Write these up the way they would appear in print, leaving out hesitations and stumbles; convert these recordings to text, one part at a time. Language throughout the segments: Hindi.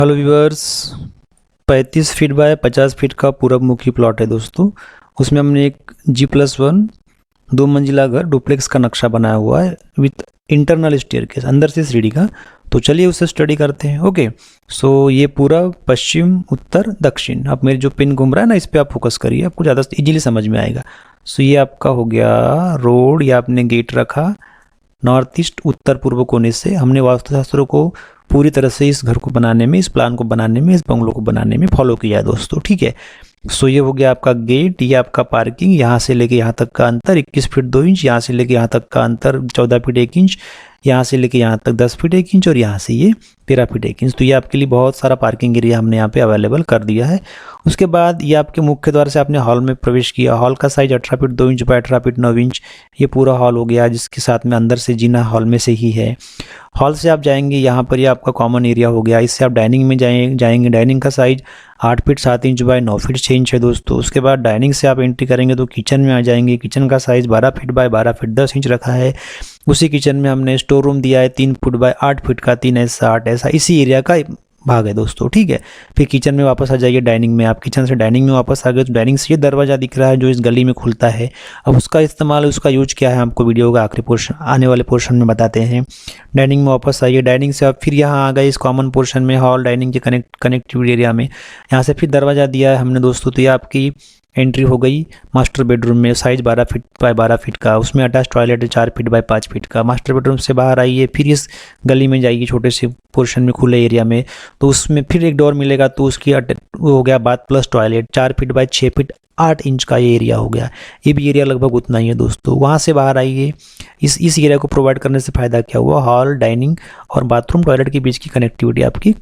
Hello viewers. 35 feet by 50 feet का पूरब मुखी प्लॉट है दोस्तों। उसमें हमने एक G+1 2 मंजिला घर डुप्लेक्स का नक्शा बनाया हुआ है विथ इंटरनल स्टेयरकेस अंदर से सीढ़ी का। तो चलिए उसे स्टडी करते हैं। ओके, सो ये पूरब पश्चिम उत्तर दक्षिण, अब मेरी जो पिन घूम रहा है ना, इस पर आप फोकस करिए, आपको ज़्यादा इजीली समझ में आएगा। सो ये आपका हो गया रोड, या आपने गेट रखा नॉर्थ ईस्ट उत्तर पूर्व कोने से। हमने वास्तुशास्त्र को पूरी तरह से इस घर को बनाने में, इस प्लान को बनाने में, इस बंगलो को बनाने में फॉलो किया है दोस्तों। ठीक है, सो ये हो गया आपका गेट, ये आपका पार्किंग, यहाँ से लेके यहाँ तक का अंतर 21 फीट 2 इंच, यहाँ से लेके यहाँ तक का अंतर 14 फीट 1 इंच, यहाँ से लेके यहाँ तक 10 फीट 1 इंच, और यहाँ से ये 13 फीट 1 इंच। तो ये आपके लिए बहुत सारा पार्किंग एरिया हमने यहाँ पे अवेलेबल कर दिया है। उसके बाद ये आपके मुख्य द्वार से आपने हॉल में प्रवेश किया। हॉल का size 18 feet 2 inch by 18 feet 9 inch ये पूरा हॉल हो गया, जिसके साथ में अंदर से जीना हॉल में से ही है। हॉल से आप जाएंगे, यहाँ पर ये आपका कॉमन एरिया हो गया। इससे आप डाइनिंग में जाएंगे। डाइनिंग का size 8 feet 7 inch by 9 feet 6 inch है दोस्तों। उसके बाद डाइनिंग से आप एंट्री करेंगे तो किचन में आ जाएंगे। किचन का size 12 feet by 12 feet 10 inch रखा है। उसी किचन में हमने स्टोर रूम दिया है 3 फुट बाय 8 फीट का, 3 ऐसा 8 ऐसा, इसी एरिया का भाग है दोस्तों। ठीक है, फिर किचन में वापस आ जाइए डाइनिंग में। आप किचन से डाइनिंग में वापस आ गए तो डाइनिंग से ये दरवाज़ा दिख रहा है जो इस गली में खुलता है। अब उसका इस्तेमाल, उसका यूज क्या है, आपको वीडियो का आखिरी पोर्शन, आने वाले पोर्शन में बताते हैं। डाइनिंग में वापस आइए। डाइनिंग से आप फिर यहाँ आ गए इस कॉमन पोर्शन में, हॉल डाइनिंग के कनेक्टिविटी एरिया में। यहाँ से फिर दरवाज़ा दिया है हमने दोस्तों। तो ये आपकी एंट्री हो गई मास्टर बेडरूम में, साइज 12 फीट बाय 12 फीट का। उसमें अटैच टॉयलेट है 4 फीट बाय 5 फीट का। मास्टर बेडरूम से बाहर आइए, फिर इस गली में जाइए छोटे से पोर्शन में, खुले एरिया में, तो उसमें फिर एक डोर मिलेगा। तो उसकी वो हो गया bath plus toilet, 4 feet by 6 feet 8 inch का ये एरिया हो गया। ये भी एरिया लगभग उतना ही है दोस्तों। वहाँ से बाहर आइए। इस एरिया को प्रोवाइड करने से फ़ायदा क्या हुआ, हॉल डाइनिंग और बाथरूम टॉयलेट के बीच की कनेक्टिविटी आपकी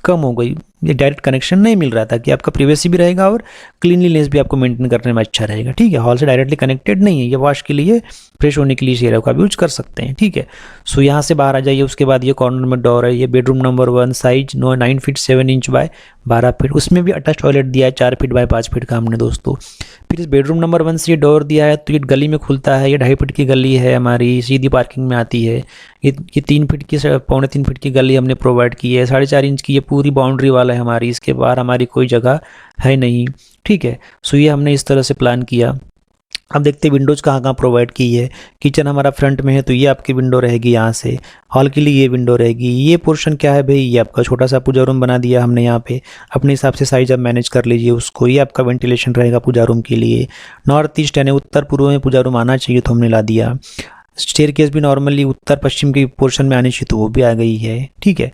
कम हो गई। ये डायरेक्ट कनेक्शन नहीं मिल रहा था कि आपका प्रिवेसी भी रहेगा और क्लीनलीनेस भी आपको मेंटेन करने में अच्छा रहेगा। ठीक है, हॉल से डायरेक्टली कनेक्टेड नहीं है। ये वॉश के लिए, फ्रेश होने के लिए इस एरिया को आप यूज कर सकते हैं। ठीक है, सो यहाँ से बाहर आ जाइए। उसके बाद ये कॉर्नर में डोर है, ये bedroom number 1, size 9 feet 7 inch by 12 feet. उसमें भी अटैच टॉयलेट दिया है 4 फीट बाय 5 फीट का हमने दोस्तों। फिर इस बेडरूम नंबर 1 से ये डोर दिया है तो ये गली में खुलता है। ये 2.5 फीट की गली है हमारी, सीधी पार्किंग में आती है। ये 3 फीट की, 3.25 फीट की गली हमने प्रोवाइड की है। 4.5 इंच की ये पूरी बाउंड्री वाला है हमारी, इसके बाहर हमारी कोई जगह है नहीं। ठीक है, सो ये हमने इस तरह से प्लान किया। अब देखते हैं विंडोज़ कहाँ कहाँ प्रोवाइड की है। किचन हमारा फ्रंट में है तो ये आपकी विंडो रहेगी यहाँ से। हॉल के लिए ये विंडो रहेगी। ये पोर्शन क्या है भाई, ये आपका छोटा सा पूजा रूम बना दिया हमने यहाँ पे। अपने हिसाब से साइज आप मैनेज कर लीजिए उसको। ये आपका वेंटिलेशन रहेगा पूजा रूम के लिए। नॉर्थ ईस्ट यानी उत्तर पूर्व में पूजा रूम आना चाहिए तो हमने ला दिया। स्टेयरकेस भी नॉर्मली उत्तर पश्चिम की पोर्शन में आनी चाहिए तो वो भी आ गई है। ठीक है,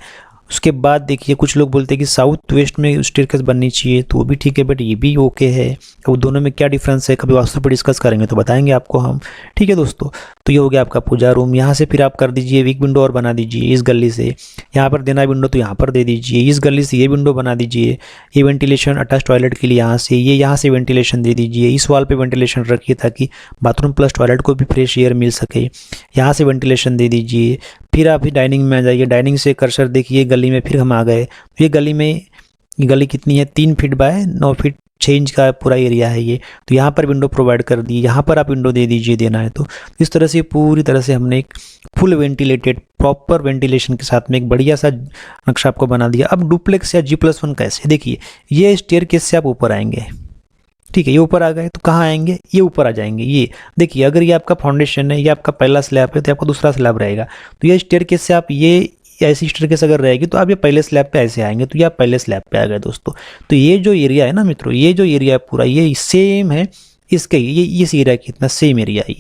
उसके बाद देखिए कुछ लोग बोलते हैं कि साउथ वेस्ट में स्टेयरकेस बननी चाहिए, तो वो भी ठीक है, बट ये भी ओके है। अब दोनों में क्या डिफरेंस है कभी वास्तु पर डिस्कस करेंगे तो बताएंगे आपको हम। ठीक है दोस्तों, तो ये हो गया आपका पूजा रूम। यहाँ से फिर आप कर दीजिए एक विंडो और बना दीजिए इस गली से। यहाँ पर देना विंडो तो यहाँ पर दे दीजिए। इस गली से ये विंडो बना दीजिए। ये वेंटिलेशन अटैच टॉयलेट के लिए यहाँ से, ये यहाँ से वेंटिलेशन दे दीजिए। इस वॉल पे वेंटिलेशन रखिए ताकि बाथरूम प्लस टॉयलेट को भी फ्रेश एयर मिल सके। यहाँ से वेंटिलेशन दे दीजिए। फिर आप डाइनिंग में आ जाइए। डाइनिंग से कर्सर देखिए गली में, फिर हम आ गए। ये गली में, ये गली कितनी है, 3 फीट बाय 9 फीट 6 इंच का पूरा एरिया है ये। तो यहाँ पर विंडो प्रोवाइड कर दी। यहाँ पर आप विंडो दे दीजिए देना है तो। इस तरह से पूरी तरह से हमने एक फुल वेंटिलेटेड प्रॉपर वेंटिलेशन के साथ में एक बढ़िया सा नक्शा आपको बना दिया। अब डुप्लेक्स या G+1 कैसे, देखिए ये स्टेयरकेस से आप ऊपर आएंगे। ठीक है, ये ऊपर आ गए तो कहाँ आएंगे, ये ऊपर आ जाएंगे। ये देखिए, अगर ये आपका फाउंडेशन है, ये आपका पहला स्लैब है तो आपका दूसरा स्लैब रहेगा। तो ये स्टेयरकेस से आप, ये ऐसी स्टेयरकेस अगर रहेगी तो आप ये पहले स्लैब पे ऐसे आएंगे, तो ये आप पहले स्लैब पे आ गए दोस्तों। तो ये जो एरिया है ना मित्रों, ये जो एरिया है पूरा ये सेम है इसके, ये इस एरिया की इतना सेम एरिया है।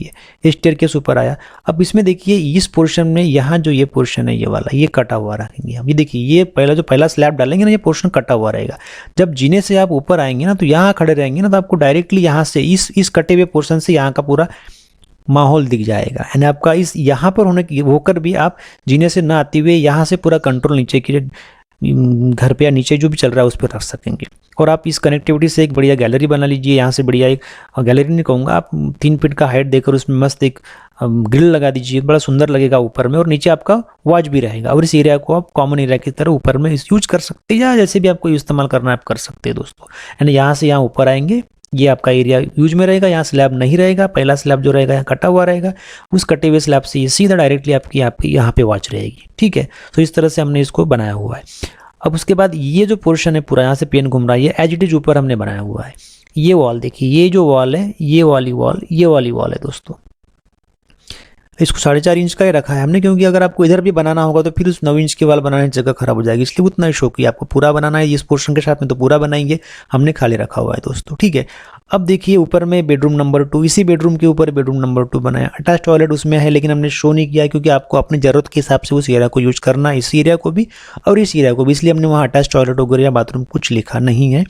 ये स्टेयरकेस ऊपर आया। अब इसमें देखिए इस पोर्शन में, यहाँ जो ये पोर्शन है ये वाला, ये कटा हुआ रखेंगे हम। ये देखिए, ये पहला स्लैब डालेंगे ना, ये पोर्शन कटा हुआ रहेगा। जब जीने से आप ऊपर आएंगे ना तो यहाँ खड़े रहेंगे ना, तो आपको डायरेक्टली यहाँ से इस कटे हुए पोर्शन से यहाँ का पूरा माहौल दिख जाएगा। यानी आपका इस यहाँ पर होकर भी आप जीने से ना आते हुए यहाँ से पूरा कंट्रोल नीचे की घर पे या नीचे जो भी चल रहा है उस पर रख सकेंगे। और आप इस कनेक्टिविटी से एक बढ़िया गैलरी बना लीजिए। यहाँ से बढ़िया एक गैलरी नहीं कहूँगा, आप 3 फीट का हाइट देकर उसमें मस्त एक ग्रिल लगा दीजिए, बड़ा सुंदर लगेगा ऊपर में। और नीचे आपका वॉच भी रहेगा। और इस एरिया को आप कॉमन एरिया की तरह ऊपर में यूज कर सकते हैं, या जैसे भी आपको इस्तेमाल करना है आप कर सकते हैं दोस्तों। यानी यहाँ से यहाँ ऊपर आएंगे, ये आपका एरिया यूज में रहेगा। यहाँ स्लैब नहीं रहेगा, पहला स्लैब जो रहेगा यहाँ कटा हुआ रहेगा। उस कटे हुए स्लैब से ये सीधा डायरेक्टली आपकी यहाँ पे वॉच रहेगी। ठीक है, तो इस तरह से हमने इसको बनाया हुआ है। अब उसके बाद ये जो पोर्शन है पूरा, यहाँ से पेन घूम रहा है, ये एज इट इज ऊपर हमने बनाया हुआ है। ये वॉल देखिए, ये जो वॉल है, ये वाली वॉल, ये वाली वॉल है दोस्तों। इसको 4.5 इंच का ही रखा है हमने, क्योंकि अगर आपको इधर भी बनाना होगा तो फिर उस 9 इंच की वॉल बनाने की जगह खराब हो जाएगी, इसलिए उतना ही शौक किया। आपको पूरा बनाना है इस पोर्शन के साथ में तो पूरा बनाएंगे, हमने खाली रखा हुआ है दोस्तों, ठीक है। अब देखिए ऊपर में बेडरूम नंबर 2, इसी बेडरूम के ऊपर बेडरूम नंबर 2 बनाया। अटैच टॉयलेट उसमें है, लेकिन हमने शो नहीं किया क्योंकि आपको अपनी ज़रूरत के हिसाब से उस एरिया को यूज करना है, इस एरिया को भी और इस एरिया को भी, इसलिए हमने वहाँ अटैच टॉयलेट वगैरह या बाथरूम कुछ लिखा नहीं है।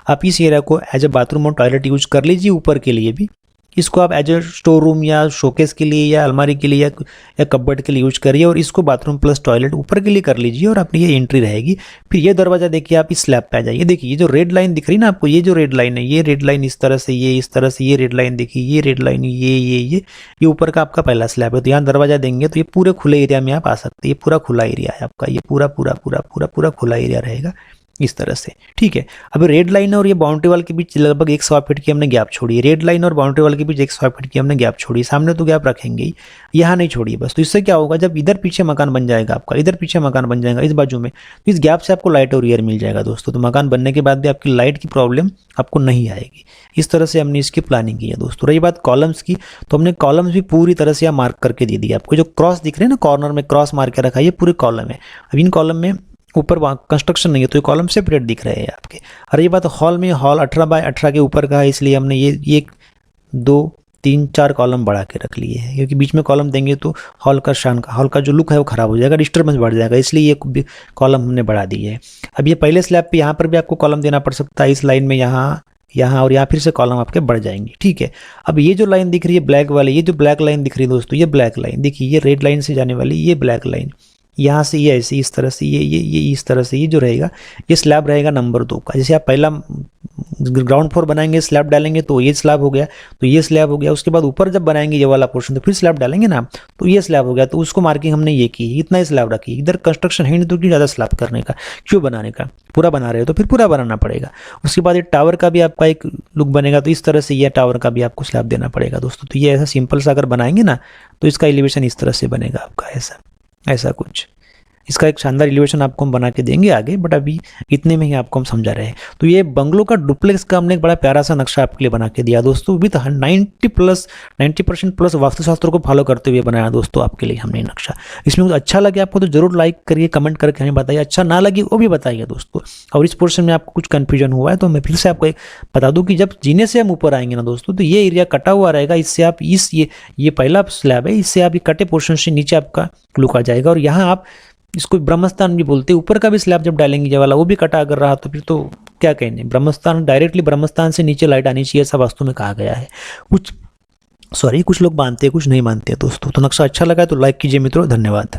आप इस एरिया को एज ए बाथरूम और टॉयलेट यूज कर लीजिए ऊपर के लिए भी। इसको आप एज ए स्टोर रूम या शोकेस के लिए या अलमारी के लिए या कपबोर्ड के लिए यूज करिए, और इसको बाथरूम प्लस टॉयलेट ऊपर के लिए कर लीजिए, और अपनी ये एंट्री रहेगी। फिर ये दरवाजा देखिए, आप इस स्लैब पे आ जाइए। देखिए ये जो रेड लाइन दिख रही है ना आपको, ये जो रेड लाइन है, ये रेड लाइन इस तरह से, ये इस तरह से, ये रेड लाइन देखिए, ये रेड लाइन, ये ऊपर का आपका पहला स्लैब है। तो यहाँ दरवाजा देंगे तो ये पूरे खुले एरिया में आप आ सकते हैं। ये पूरा खुला एरिया है आपका, ये पूरा पूरा पूरा पूरा पूरा खुला एरिया रहेगा इस तरह से, ठीक है। अब रेड लाइन और ये बाउंड्री वाल के बीच लगभग 100 फीट की हमने गैप छोड़ी है। रेड लाइन और बाउंड्री वाल के बीच 100 फीट की हमने गैप छोड़ी, सामने तो गैप रखेंगे ही, यहाँ नहीं छोड़िए बस। तो इससे क्या होगा, जब इधर पीछे मकान बन जाएगा आपका, इधर पीछे मकान बन जाएगा इस बाजू में, तो इस गैप से आपको लाइट और एयर मिल जाएगा दोस्तों। तो मकान बनने के बाद भी आपकी लाइट की प्रॉब्लम आपको नहीं आएगी। इस तरह से हमने इसकी प्लानिंग की है दोस्तों। रही बात कॉलम्स की, तो हमने कॉलम्स भी पूरी तरह से मार्क करके दे दिया। आपको जो क्रॉस दिख रहे हैं ना, कॉर्नर में क्रॉस मार के रखा है, ये पूरे कॉलम है। अब इन कॉलम में ऊपर कंस्ट्रक्शन नहीं है तो ये कॉलम सेपरेट दिख रहे हैं आपके। और ये बात हॉल में, हॉल 18 बाय 18 के ऊपर का है, इसलिए हमने ये 1 2 3 4 कॉलम बढ़ा के रख लिए हैं, क्योंकि बीच में कॉलम देंगे तो हॉल का जो लुक है वो खराब हो जाएगा, डिस्टर्बेंस बढ़ जाएगा, इसलिए ये कॉलम हमने बढ़ा दिए है। अब ये पहले स्लैब पे यहाँ पर भी आपको कॉलम देना पड़ सकता है, इस लाइन में यहाँ और यहाँ फिर से कॉलम आपके बढ़ जाएंगे, ठीक है। अब ये जो लाइन दिख रही है ब्लैक वाली, ये जो ब्लैक लाइन दिख रही है दोस्तों, ये ब्लैक लाइन देखिए, ये रेड लाइन से जाने वाली ये ब्लैक लाइन, यहाँ से ये ऐसे इस तरह से, ये इस तरह से, ये जो रहेगा ये स्लैब रहेगा नंबर 2 का। जैसे आप पहला ग्राउंड फ्लोर बनाएंगे, स्लैब डालेंगे तो ये स्लैब हो गया, तो ये स्लैब हो गया। उसके बाद ऊपर जब बनाएंगे ये वाला पोर्शन तो फिर स्लैब डालेंगे ना, तो ये स्लैब हो गया। तो उसको मार्किंग हमने ये की, इतना ही स्लैब रखी। इधर कंस्ट्रक्शन है नहीं तो क्यों ज़्यादा स्लैब करने का, क्यों बनाने का, पूरा बना रहे हो तो फिर पूरा बनाना पड़ेगा। उसके बाद ये टावर का भी आपका एक लुक बनेगा, तो इस तरह से ये टावर का भी आपको स्लैब देना पड़ेगा दोस्तों। तो ये ऐसा सिंपल सा अगर बनाएंगे ना तो इसका एलिवेशन इस तरह से बनेगा आपका, ऐसा कुछ। इसका एक शानदार एलिवेशन आपको हम बना के देंगे आगे, बट अभी इतने में ही आपको हम समझा रहे हैं। तो ये बंगलो का डुप्लेक्स का हमने एक बड़ा प्यारा सा नक्शा आपके लिए बना के दिया दोस्तों, विद 90% प्लस वास्तुशास्त्र को फॉलो करते हुए बनाया दोस्तों आपके लिए हमने नक्शा। इसमें कुछ अच्छा लगे आपको तो जरूर लाइक करिए, कमेंट करके हमें बताइए, अच्छा ना लगे वो भी बताइए दोस्तों। और इस पोर्शन में आपको कुछ कन्फ्यूजन हुआ है तो मैं फिर से आपको बता दूँ कि जब जीने से हम ऊपर आएंगे ना दोस्तों, तो ये एरिया कटा हुआ रहेगा, इससे आप ये पहला स्लैब है, इससे आप ये कटे पोर्शन से नीचे आपका लुक आ जाएगा। और यहाँ आप इसको ब्रह्मस्थान भी बोलते हैं, ऊपर का भी स्लैब जब डालेंगे ये वाला वो भी कटा अगर रहा तो फिर तो क्या कहने, ब्रह्मस्थान डायरेक्टली ब्रह्मस्थान से नीचे लाइट आनी चाहिए, ऐसा वास्तु में कहा गया है। कुछ लोग मानते हैं, कुछ नहीं मानते हैं दोस्तों। तो नक्शा अच्छा लगा तो लाइक कीजिए मित्रों, धन्यवाद।